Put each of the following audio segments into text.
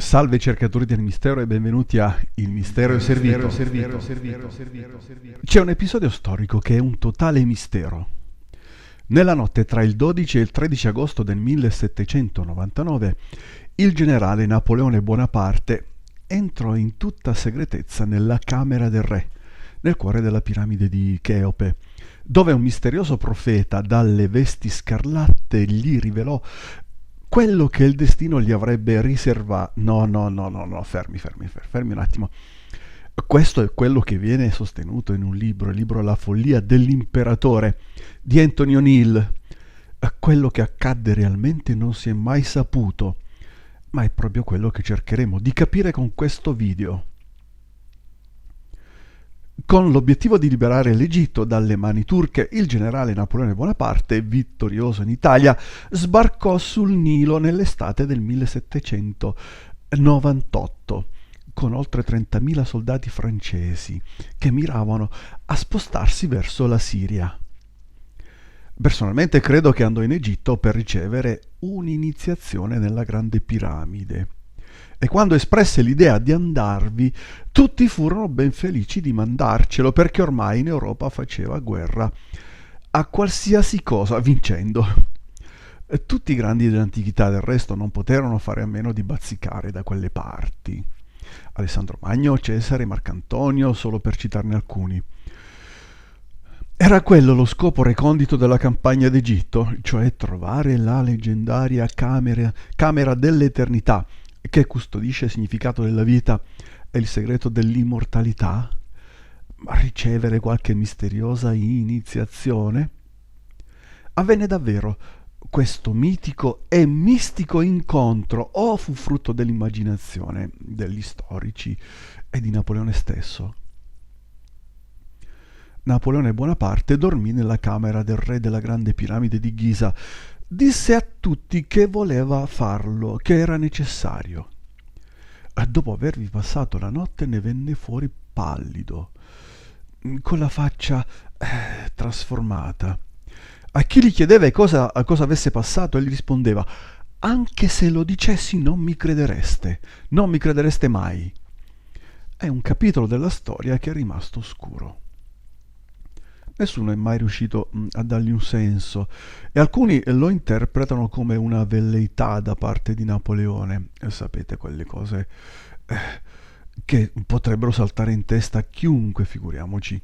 Salve cercatori del mistero e benvenuti a Il mistero è servito. C'è un episodio storico che è un totale mistero. Nella notte tra il 12 e il 13 agosto del 1799, il generale Napoleone Bonaparte entrò in tutta segretezza nella camera del re, nel cuore della piramide di Cheope, dove un misterioso profeta dalle vesti scarlatte gli rivelò quello che il destino gli avrebbe riservato. No, fermi un attimo. Questo è quello che viene sostenuto in un libro, il libro La follia dell'imperatore di Anthony O'Neill. Quello che accadde realmente non si è mai saputo, ma è proprio quello che cercheremo di capire con questo video. Con l'obiettivo di liberare l'Egitto dalle mani turche, il generale Napoleone Bonaparte, vittorioso in Italia, sbarcò sul Nilo nell'estate del 1798, con oltre 30.000 soldati francesi che miravano a spostarsi verso la Siria. Personalmente credo che andò in Egitto per ricevere un'iniziazione nella Grande Piramide. E quando espresse l'idea di andarvi, tutti furono ben felici di mandarcelo, perché ormai in Europa faceva guerra a qualsiasi cosa, vincendo. Tutti i grandi dell'antichità, del resto, non poterono fare a meno di bazzicare da quelle parti. Alessandro Magno, Cesare, Marcantonio, solo per citarne alcuni. Era quello lo scopo recondito della campagna d'Egitto, cioè trovare la leggendaria camera dell'eternità, che custodisce il significato della vita e il segreto dell'immortalità? Ricevere qualche misteriosa iniziazione? Avvenne davvero questo mitico e mistico incontro, o fu frutto dell'immaginazione degli storici e di Napoleone stesso? Napoleone Bonaparte dormì nella camera del re della Grande Piramide di Giza. Disse a tutti che voleva farlo, che era necessario. Dopo avervi passato la notte ne venne fuori pallido, con la faccia trasformata. A chi gli chiedeva cosa avesse passato, egli rispondeva: anche se lo dicessi non mi credereste mai. È un capitolo della storia che è rimasto oscuro. Nessuno è mai riuscito a dargli un senso e alcuni lo interpretano come una velleità da parte di Napoleone. E sapete, quelle cose che potrebbero saltare in testa a chiunque, figuriamoci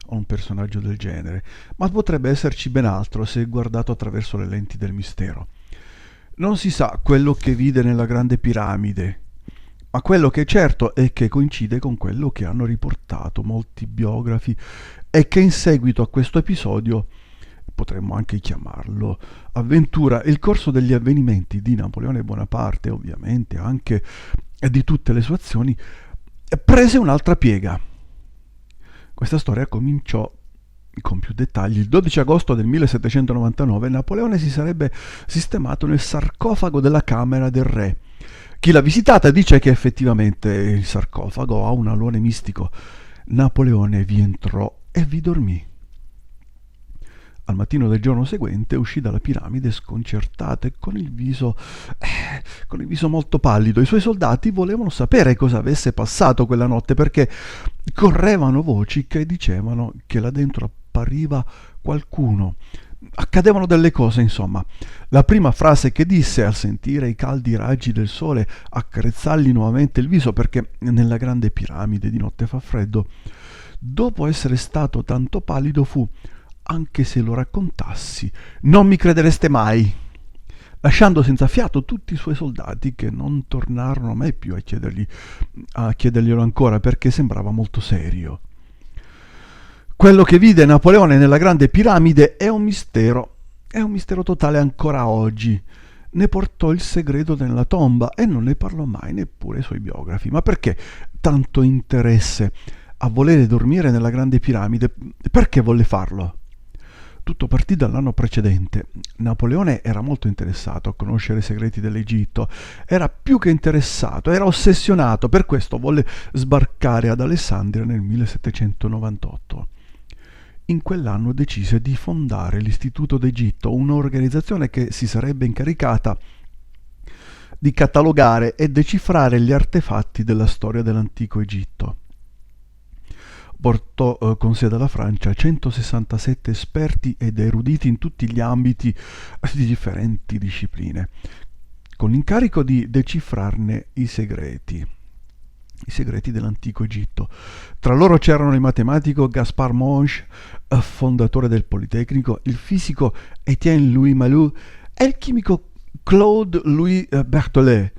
a un personaggio del genere, ma potrebbe esserci ben altro se guardato attraverso le lenti del mistero. Non si sa quello che vide nella Grande Piramide, ma quello che è certo è che coincide con quello che hanno riportato molti biografi e che in seguito a questo episodio, potremmo anche chiamarlo avventura, il corso degli avvenimenti di Napoleone Bonaparte, ovviamente anche di tutte le sue azioni, prese un'altra piega. Questa storia cominciò con più dettagli. Il 12 agosto del 1799 Napoleone si sarebbe sistemato nel sarcofago della camera del re. Chi l'ha visitata dice che effettivamente il sarcofago ha un alone mistico. Napoleone vi entrò e vi dormì. Al mattino del giorno seguente uscì dalla piramide sconcertato e con il viso molto pallido. I suoi soldati volevano sapere cosa avesse passato quella notte, perché correvano voci che dicevano che là dentro appariva qualcuno. Accadevano delle cose, insomma. La prima frase che disse al sentire i caldi raggi del sole accarezzargli nuovamente il viso, perché nella Grande Piramide di notte fa freddo, dopo essere stato tanto pallido, fu: anche se lo raccontassi non mi credereste mai, lasciando senza fiato tutti i suoi soldati, che non tornarono mai più a chiederglielo ancora, perché sembrava molto serio. Quello che vide Napoleone nella Grande Piramide è un mistero totale ancora oggi. Ne portò il segreto nella tomba e non ne parlò mai neppure ai suoi biografi. Ma perché tanto interesse a volere dormire nella Grande Piramide? Perché volle farlo? Tutto partì dall'anno precedente. Napoleone era molto interessato a conoscere i segreti dell'Egitto, era più che interessato, era ossessionato, per questo volle sbarcare ad Alessandria nel 1798. In quell'anno decise di fondare l'Istituto d'Egitto, un'organizzazione che si sarebbe incaricata di catalogare e decifrare gli artefatti della storia dell'antico Egitto. Portò con sé dalla Francia 167 esperti ed eruditi in tutti gli ambiti di differenti discipline, con l'incarico di decifrarne i segreti dell'antico Egitto. Tra loro c'erano il matematico Gaspard Monge, fondatore del Politecnico, il fisico Étienne Louis Malou e il chimico Claude Louis Berthollet,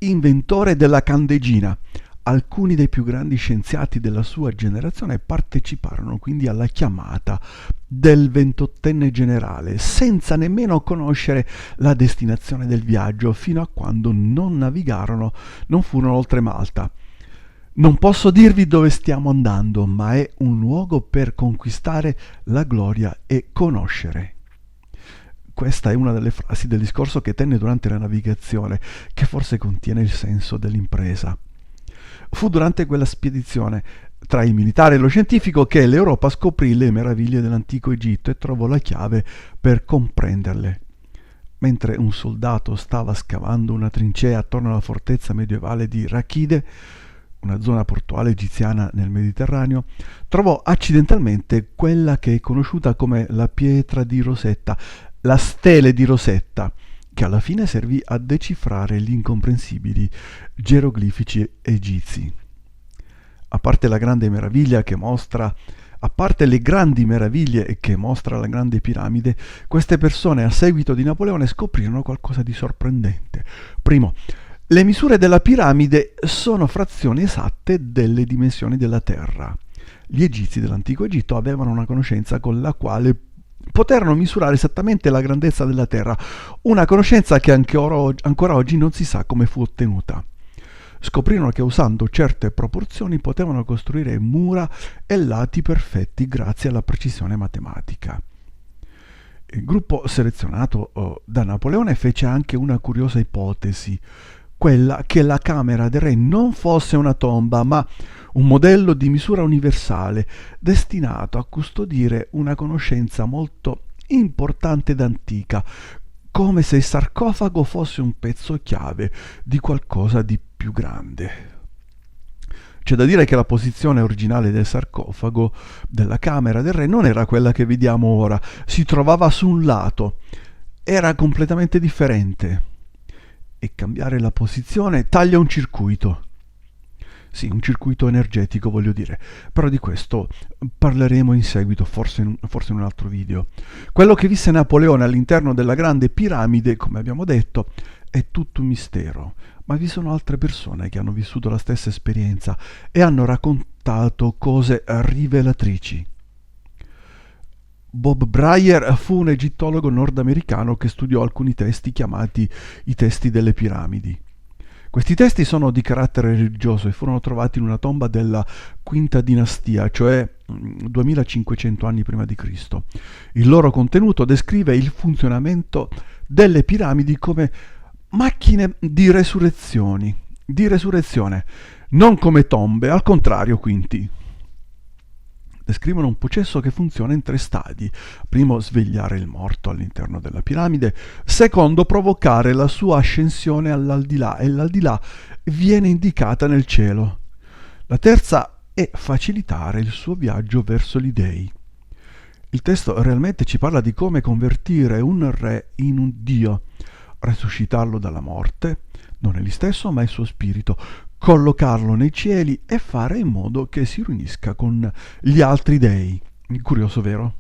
inventore della candeggina. Alcuni dei più grandi scienziati della sua generazione parteciparono quindi alla chiamata del 28enne generale, senza nemmeno conoscere la destinazione del viaggio, fino a quando non furono oltre Malta. Non posso dirvi dove stiamo andando, ma è un luogo per conquistare la gloria e conoscere. Questa è una delle frasi del discorso che tenne durante la navigazione, che forse contiene il senso dell'impresa. Fu durante quella spedizione, tra il militare e lo scientifico, che l'Europa scoprì le meraviglie dell'antico Egitto e trovò la chiave per comprenderle. Mentre un soldato stava scavando una trincea attorno alla fortezza medievale di Rachide, una zona portuale egiziana nel Mediterraneo, trovò accidentalmente quella che è conosciuta come la pietra di Rosetta, la stele di Rosetta, che alla fine servì a decifrare gli incomprensibili geroglifici egizi. A parte le grandi meraviglie che mostra la Grande Piramide, queste persone a seguito di Napoleone scoprirono qualcosa di sorprendente. Primo, le misure della piramide sono frazioni esatte delle dimensioni della Terra. Gli egizi dell'antico Egitto avevano una conoscenza con la quale poterono misurare esattamente la grandezza della Terra, una conoscenza che ancora oggi non si sa come fu ottenuta. Scoprirono che usando certe proporzioni potevano costruire mura e lati perfetti grazie alla precisione matematica. Il gruppo selezionato da Napoleone fece anche una curiosa ipotesi, quella che la camera del re non fosse una tomba, ma un modello di misura universale destinato a custodire una conoscenza molto importante ed antica, come se il sarcofago fosse un pezzo chiave di qualcosa di più grande. C'è da dire che la posizione originale del sarcofago della camera del re non era quella che vediamo ora, si trovava su un lato, era completamente differente. E cambiare la posizione taglia un circuito. Sì, un circuito energetico, voglio dire, però di questo parleremo in seguito, forse in un altro video. Quello che visse Napoleone all'interno della Grande Piramide, come abbiamo detto, è tutto un mistero, ma vi sono altre persone che hanno vissuto la stessa esperienza e hanno raccontato cose rivelatrici. Bob Breyer fu un egittologo nordamericano che studiò alcuni testi chiamati i testi delle piramidi. Questi testi sono di carattere religioso e furono trovati in una tomba della quinta dinastia, cioè 2500 anni prima di Cristo. Il loro contenuto descrive il funzionamento delle piramidi come macchine di resurrezione, non come tombe, al contrario quindi. Descrivono un processo che funziona in 3 stadi. Primo, svegliare il morto all'interno della piramide. Secondo, provocare la sua ascensione all'aldilà, e l'aldilà viene indicata nel cielo. La terza è facilitare il suo viaggio verso gli dei. Il testo realmente ci parla di come convertire un re in un dio, resuscitarlo dalla morte, non egli stesso ma il suo spirito, collocarlo nei cieli e fare in modo che si riunisca con gli altri dei. Curioso, vero?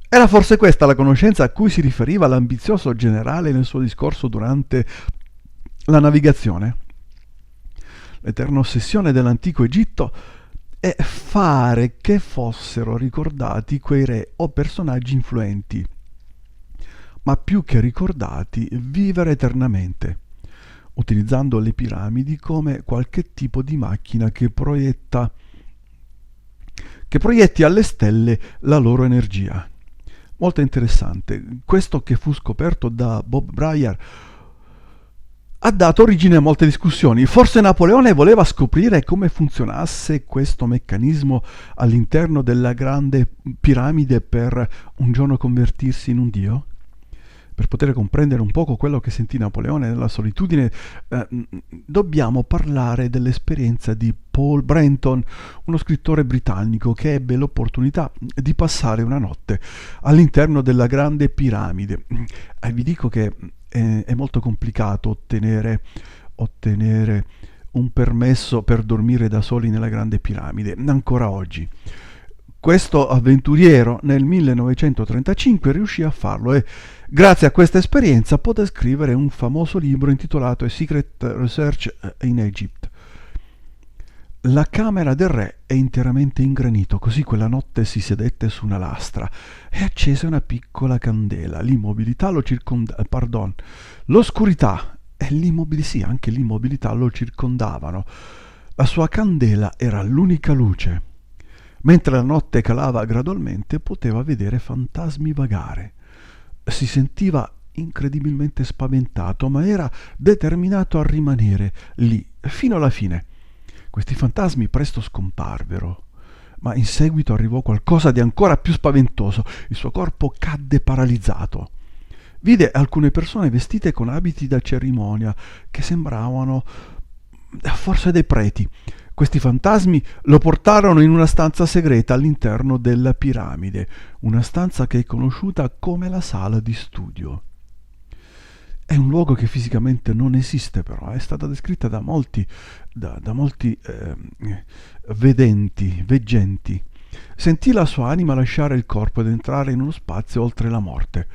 Era forse questa la conoscenza a cui si riferiva l'ambizioso generale nel suo discorso durante la navigazione? L'eterna ossessione dell'antico Egitto è fare che fossero ricordati quei re o personaggi influenti, ma più che ricordati, vivere eternamente, utilizzando le piramidi come qualche tipo di macchina che proietti alle stelle la loro energia. Molto interessante. Questo che fu scoperto da Bob Breyer ha dato origine a molte discussioni. Forse Napoleone voleva scoprire come funzionasse questo meccanismo all'interno della Grande Piramide per un giorno convertirsi in un dio? Per poter comprendere un poco quello che sentì Napoleone nella solitudine, dobbiamo parlare dell'esperienza di Paul Brenton, uno scrittore britannico che ebbe l'opportunità di passare una notte all'interno della Grande Piramide. Vi dico che è molto complicato ottenere un permesso per dormire da soli nella Grande Piramide, ancora oggi. Questo avventuriero nel 1935 riuscì a farlo e grazie a questa esperienza poté scrivere un famoso libro intitolato A Secret Research in Egypt. La camera del re è interamente in granito, così quella notte si sedette su una lastra e accese una piccola candela. L'oscurità e anche l'immobilità lo circondavano. La sua candela era l'unica luce. Mentre la notte calava gradualmente, poteva vedere fantasmi vagare. Si sentiva incredibilmente spaventato, ma era determinato a rimanere lì fino alla fine. Questi fantasmi presto scomparvero, ma in seguito arrivò qualcosa di ancora più spaventoso. Il suo corpo cadde paralizzato. Vide alcune persone vestite con abiti da cerimonia che sembravano forse dei preti. Questi fantasmi lo portarono in una stanza segreta all'interno della piramide, una stanza che è conosciuta come la sala di studio. È un luogo che fisicamente non esiste, però è stata descritta da molti veggenti. Sentì la sua anima lasciare il corpo ed entrare in uno spazio oltre la morte.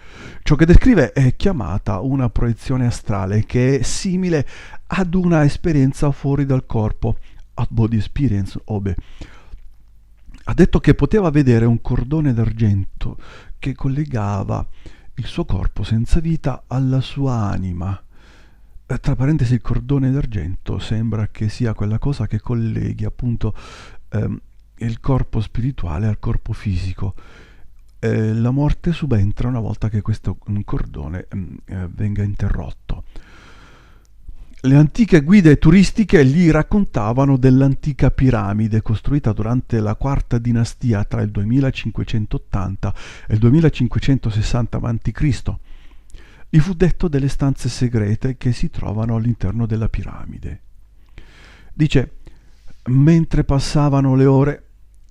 Ciò che descrive è chiamata una proiezione astrale, che è simile ad una esperienza fuori dal corpo, out body experience, OBE. Ha detto che poteva vedere un cordone d'argento che collegava il suo corpo senza vita alla sua anima. Tra parentesi, il cordone d'argento sembra che sia quella cosa che colleghi appunto il corpo spirituale al corpo fisico. La morte subentra una volta che questo cordone venga interrotto. Le antiche guide turistiche gli raccontavano dell'antica piramide costruita durante la quarta dinastia tra il 2580 e il 2560 a.C. Gli fu detto delle stanze segrete che si trovano all'interno della piramide. Dice, mentre passavano le ore,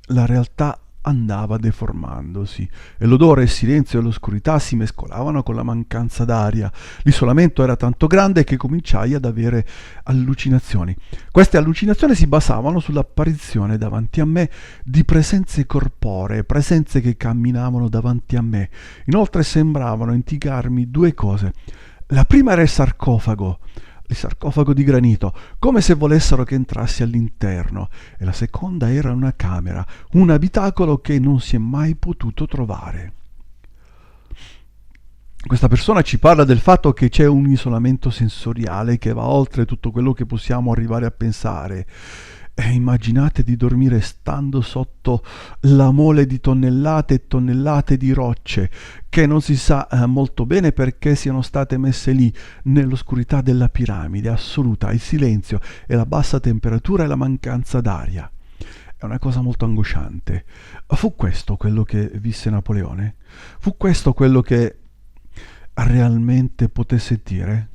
la realtà andava deformandosi e l'odore, il silenzio e l'oscurità si mescolavano con la mancanza d'aria. L'isolamento era tanto grande che cominciai ad avere allucinazioni. Queste allucinazioni si basavano sull'apparizione davanti a me di presenze corporee, presenze che camminavano davanti a me. Inoltre sembravano indicarmi due cose. La prima era il sarcofago di granito, come se volessero che entrassi all'interno, e la seconda era una camera, un abitacolo che non si è mai potuto trovare. Questa persona ci parla del fatto che c'è un isolamento sensoriale che va oltre tutto quello che possiamo arrivare a pensare. Immaginate di dormire stando sotto la mole di tonnellate e tonnellate di rocce che non si sa molto bene perché siano state messe lì nell'oscurità della piramide assoluta, il silenzio e la bassa temperatura e la mancanza d'aria. È una cosa molto angosciante. Fu questo quello che visse Napoleone? Fu questo quello che realmente poté sentire?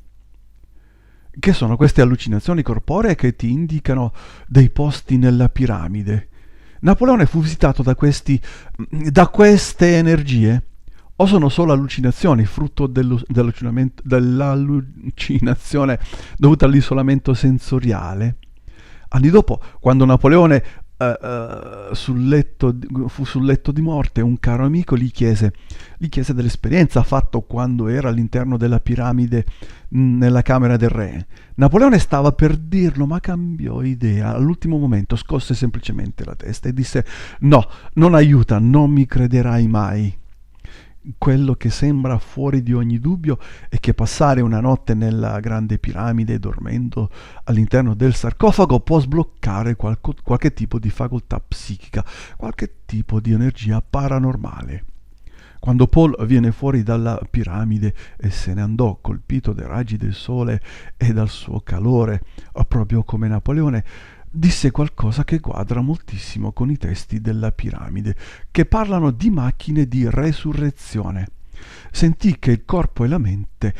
Che sono queste allucinazioni corporee che ti indicano dei posti nella piramide? Napoleone fu visitato da queste energie? O sono solo allucinazioni, frutto dell'allucinazione dovuta all'isolamento sensoriale? Anni dopo, quando Napoleone fu sul letto di morte, un caro amico gli chiese dell'esperienza fatto quando era all'interno della piramide nella camera del re. Napoleone stava per dirlo, ma cambiò idea. All'ultimo momento scosse semplicemente la testa e disse: no, non aiuta, non mi crederai mai. Quello che sembra fuori di ogni dubbio è che passare una notte nella grande piramide dormendo all'interno del sarcofago può sbloccare qualche tipo di facoltà psichica, qualche tipo di energia paranormale. Quando Paul viene fuori dalla piramide e se ne andò colpito dai raggi del sole e dal suo calore, proprio come Napoleone, disse qualcosa che quadra moltissimo con i testi della piramide, che parlano di macchine di resurrezione. Sentì che il corpo e la mente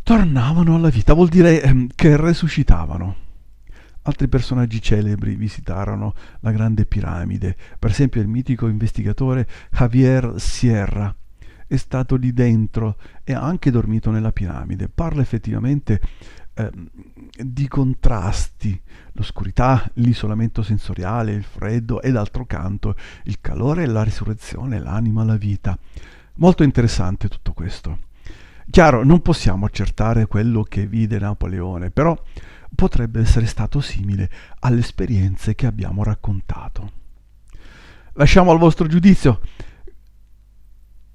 tornavano alla vita, vuol dire che resuscitavano. Altri personaggi celebri visitarono la Grande Piramide, per esempio il mitico investigatore Javier Sierra. È stato lì dentro e ha anche dormito nella piramide. Parla effettivamente di contrasti, l'oscurità, l'isolamento sensoriale, il freddo e d'altro canto il calore e la risurrezione, l'anima, la vita. Molto interessante tutto questo. Chiaro, non possiamo accertare quello che vide Napoleone, però potrebbe essere stato simile alle esperienze che abbiamo raccontato. Lasciamo al vostro giudizio.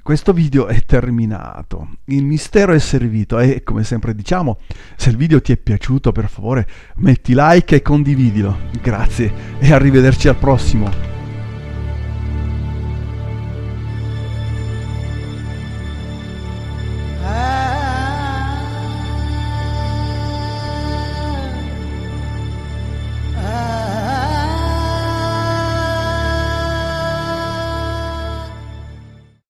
Questo video è terminato, il mistero è servito e come sempre diciamo, se il video ti è piaciuto per favore metti like e condividilo. Grazie e arrivederci al prossimo.